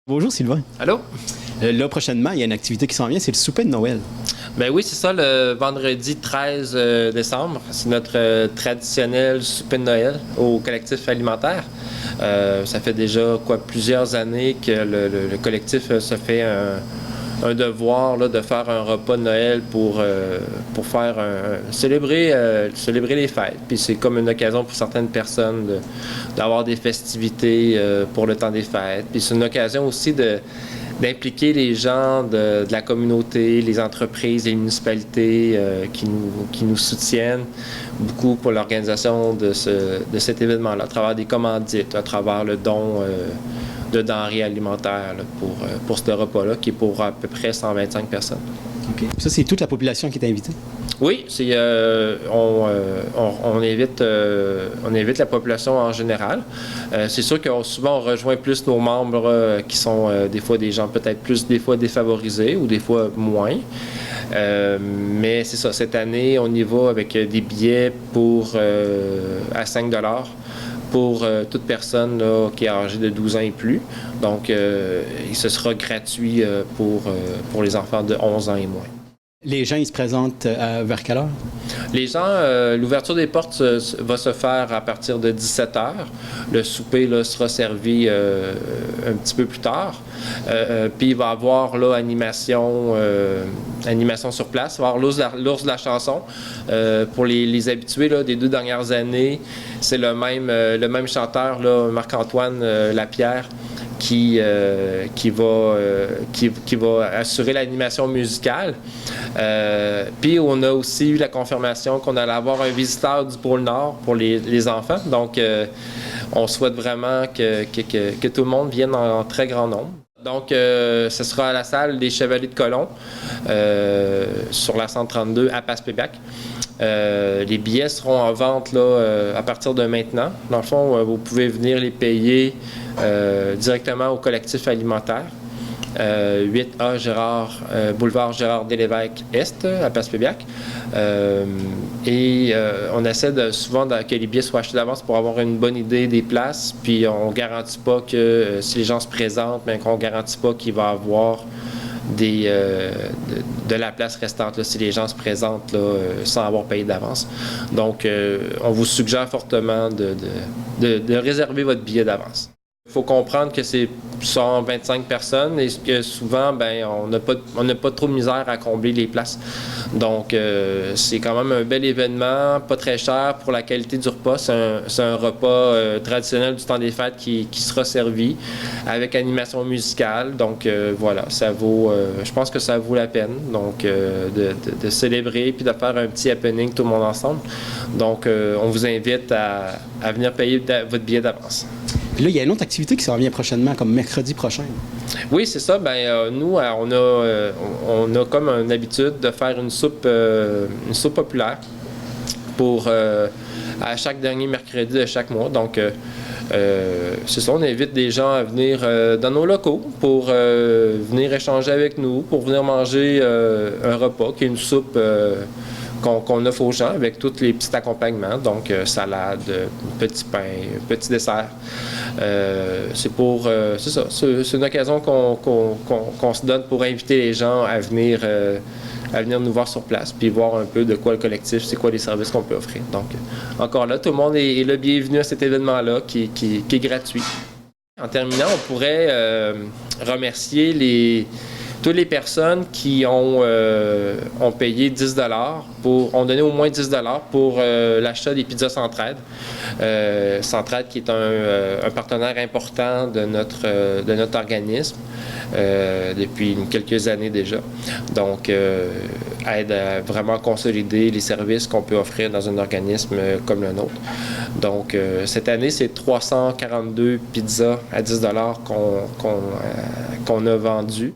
Bonjour Sylvain. Allô? Là, prochainement, il y a une activité qui s'en vient, c'est le souper de Noël. Ben oui, c'est ça, le vendredi 13 décembre. C'est notre traditionnel souper de Noël au collectif alimentaire. Ça fait déjà plusieurs années que le collectif se fait un devoir là, de faire un repas de Noël pour faire célébrer les fêtes. Puis c'est comme une occasion pour certaines personnes d'avoir des festivités pour le temps des fêtes. Puis c'est une occasion aussi d'impliquer les gens de la communauté, les entreprises, les municipalités qui nous soutiennent beaucoup pour l'organisation de cet événement-là, à travers des commandites, à travers le don de denrées alimentaires là, pour ce repas-là, qui est pour à peu près 125 personnes. Okay. Ça, c'est toute la population qui est invitée? Oui, on invite la population en général. C'est sûr que souvent on rejoint plus nos membres qui sont des fois des gens peut-être plus des fois défavorisés ou des fois moins. Mais c'est ça, cette année, on y va avec des billets à 5 $ pour toute personne là, qui est âgée de 12 ans et plus. Donc, ce sera gratuit pour les enfants de 11 ans et moins. Les gens, ils se présentent vers quelle heure? Les gens, l'ouverture des portes va se faire à partir de 17h. Le souper là, sera servi un petit peu plus tard. Puis il va y avoir là, animation sur place. Il va y avoir l'ours de la chanson. Pour les habitués là, des 2 dernières années, c'est le même chanteur, là, Marc-Antoine Lapierre, qui va assurer l'animation musicale. Puis on a aussi eu la confirmation qu'on allait avoir un visiteur du pôle Nord pour les enfants. Donc, on souhaite vraiment que tout le monde vienne en très grand nombre. Donc, ce sera à la salle des Chevaliers de Colomb, sur la 132 à Passepébiac. Les billets seront en vente là, à partir de maintenant. Dans le fond, vous pouvez venir les payer directement au collectif alimentaire. 8A boulevard Gérard Delévesque Est à Passepébiac. On essaie souvent que les billets soient achetés d'avance pour avoir une bonne idée des places. Puis on ne garantit pas que si les gens se présentent, mais qu'on ne garantit pas qu'il va y avoir de la place restante là, si les gens se présentent là, sans avoir payé d'avance. Donc, on vous suggère fortement de réserver votre billet d'avance. Il faut comprendre que c'est 125 personnes et que souvent, on n'a pas trop de misère à combler les places. Donc, c'est quand même un bel événement, pas très cher pour la qualité du repas. C'est un repas traditionnel du temps des fêtes qui sera servi avec animation musicale. Donc, voilà, je pense que ça vaut la peine donc, de célébrer puis de faire un petit happening tout le monde ensemble. Donc, on vous invite à venir payer votre billet d'avance. Puis là, il y a une autre activité qui s'en vient prochainement, comme mercredi prochain. Oui, c'est ça. Nous, on a comme une habitude de faire une soupe populaire à chaque dernier mercredi de chaque mois. Donc, c'est ça, on invite des gens à venir dans nos locaux pour venir échanger avec nous, pour venir manger un repas qui est une soupe qu'on offre aux gens avec tous les petits accompagnements, donc salade, petit pain, petit dessert. C'est ça, c'est une occasion qu'on se donne pour inviter les gens à venir nous voir sur place, puis voir un peu de quoi le collectif, c'est quoi les services qu'on peut offrir. Donc, encore là, tout le monde est le bienvenu à cet événement-là qui est gratuit. En terminant, on pourrait remercier toutes les personnes qui ont payé 10 $ ont donné au moins 10 $ pour l'achat des pizzas Centraide. Centraide qui est un partenaire important de notre organisme depuis quelques années déjà. Donc, aide à vraiment consolider les services qu'on peut offrir dans un organisme comme le nôtre. Donc, cette année, c'est 342 pizzas à 10 $ qu'on a vendues.